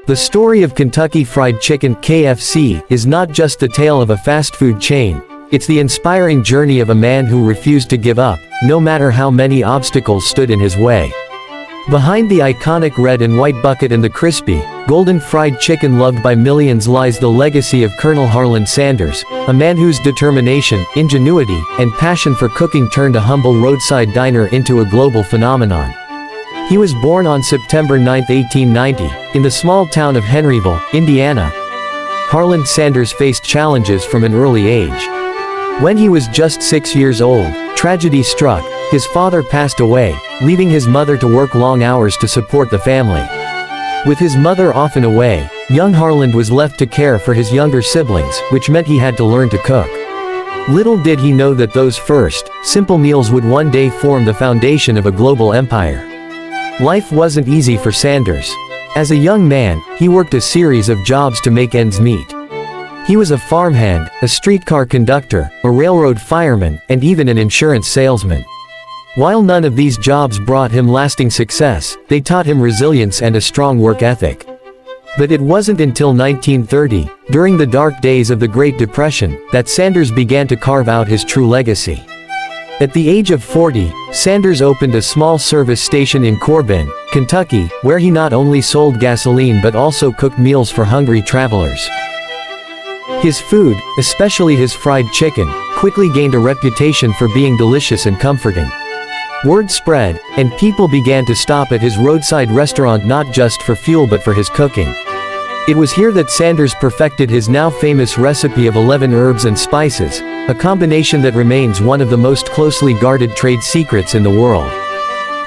The story of Kentucky Fried Chicken (KFC) is not just the tale of a fast food chain, it's the inspiring journey of a man who refused to give up, no matter how many obstacles stood in his way. Behind the iconic red and white bucket and the crispy, golden fried chicken loved by millions lies the legacy of Colonel Harland Sanders, a man whose determination, ingenuity, and passion for cooking turned a humble roadside diner into a global phenomenon. He was born on September 9, 1890, in the small town of Henryville, Indiana. Harland Sanders faced challenges from an early age. When he was just 6 years old, tragedy struck. His father passed away, leaving his mother to work long hours to support the family. With his mother often away, young Harland was left to care for his younger siblings, which meant he had to learn to cook. Little did he know that those first, simple meals would one day form the foundation of a global empire. Life wasn't easy for Sanders. As a young man, he worked a series of jobs to make ends meet. He was a farmhand, a streetcar conductor, a railroad fireman, and even an insurance salesman. While none of these jobs brought him lasting success, they taught him resilience and a strong work ethic. But it wasn't until 1930, during the dark days of the Great Depression, that Sanders began to carve out his true legacy. At the age of 40, Sanders opened a small service station in Corbin, Kentucky, where he not only sold gasoline but also cooked meals for hungry travelers. His food, especially his fried chicken, quickly gained a reputation for being delicious and comforting. Word spread, and people began to stop at his roadside restaurant not just for fuel but for his cooking. It was here that Sanders perfected his now famous recipe of 11 herbs and spices, a combination that remains one of the most closely guarded trade secrets in the world.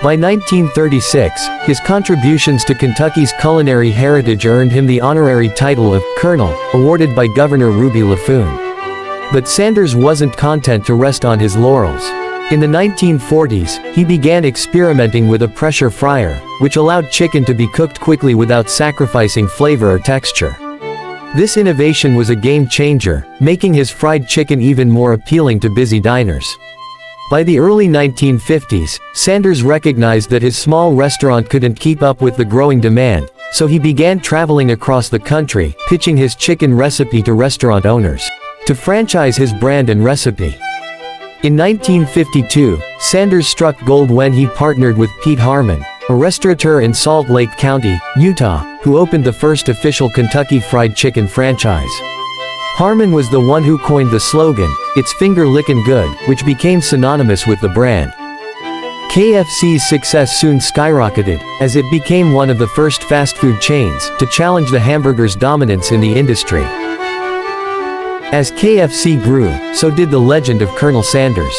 By 1936, his contributions to Kentucky's culinary heritage earned him the honorary title of Colonel, awarded by Governor Ruby Laffoon. But Sanders wasn't content to rest on his laurels. In the 1940s, he began experimenting with a pressure fryer, which allowed chicken to be cooked quickly without sacrificing flavor or texture. This innovation was a game changer, making his fried chicken even more appealing to busy diners. By the early 1950s, Sanders recognized that his small restaurant couldn't keep up with the growing demand, so he began traveling across the country, pitching his chicken recipe to restaurant owners to franchise his brand and recipe. In 1952, Sanders struck gold when he partnered with Pete Harmon, a restaurateur in Salt Lake County, Utah, who opened the first official Kentucky Fried Chicken franchise. Harmon was the one who coined the slogan, "It's finger-lickin' good," which became synonymous with the brand. KFC's success soon skyrocketed, as it became one of the first fast food chains to challenge the hamburger's dominance in the industry. As KFC grew, so did the legend of Colonel Sanders.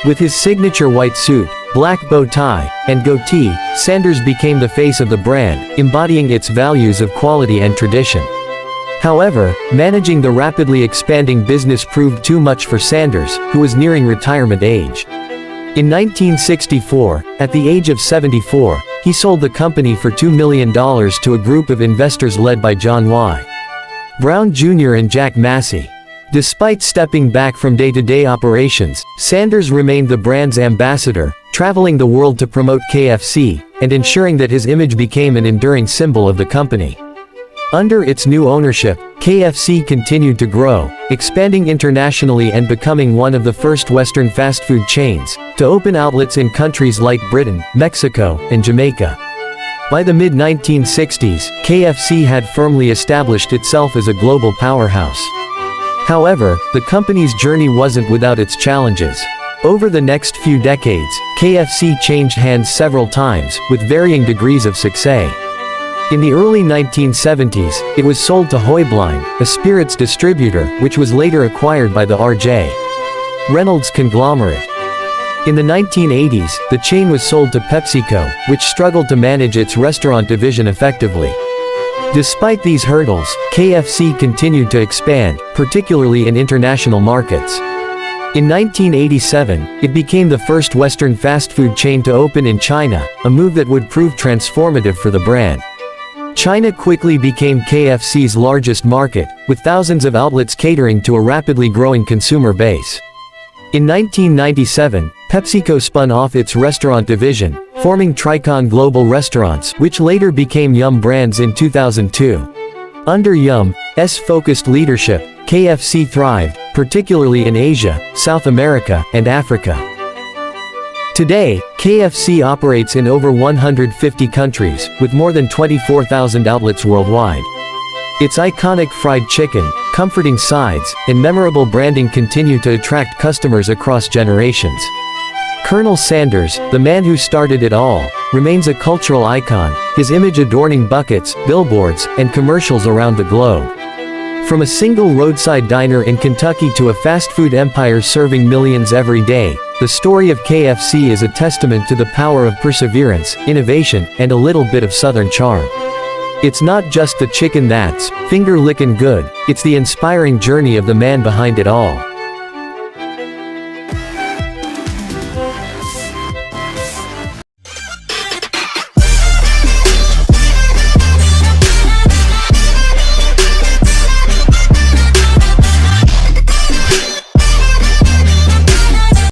With his signature white suit, black bow tie, and goatee, Sanders became the face of the brand, embodying its values of quality and tradition. However, managing the rapidly expanding business proved too much for Sanders, who was nearing retirement age. In 1964, at the age of 74, he sold the company for $2 million to a group of investors led by John Y. Brown Jr. and Jack Massey. Despite stepping back from day-to-day operations, Sanders remained the brand's ambassador, traveling the world to promote KFC, and ensuring that his image became an enduring symbol of the company. Under its new ownership, KFC continued to grow, expanding internationally and becoming one of the first Western fast food chains to open outlets in countries like Britain, Mexico, and Jamaica. By the mid-1960s, KFC had firmly established itself as a global powerhouse. However, the company's journey wasn't without its challenges. Over the next few decades, KFC changed hands several times, with varying degrees of success. In the early 1970s, it was sold to Hoibline, a spirits distributor, which was later acquired by the R.J. Reynolds conglomerate. In the 1980s, the chain was sold to PepsiCo, which struggled to manage its restaurant division effectively. Despite these hurdles, KFC continued to expand, particularly in international markets. In 1987, it became the first Western fast food chain to open in China, a move that would prove transformative for the brand. China quickly became KFC's largest market, with thousands of outlets catering to a rapidly growing consumer base. In 1997, PepsiCo spun off its restaurant division, forming Tricon Global Restaurants, which later became Yum Brands in 2002. Under Yum's focused leadership, KFC thrived, particularly in Asia, South America, and Africa. Today, KFC operates in over 150 countries, with more than 24,000 outlets worldwide. Its iconic fried chicken, comforting sides, and memorable branding continue to attract customers across generations. Colonel Sanders, the man who started it all, remains a cultural icon, his image adorning buckets, billboards, and commercials around the globe. From a single roadside diner in Kentucky to a fast food empire serving millions every day, the story of KFC is a testament to the power of perseverance, innovation, and a little bit of Southern charm. It's not just the chicken that's finger-lickin' good, it's the inspiring journey of the man behind it all.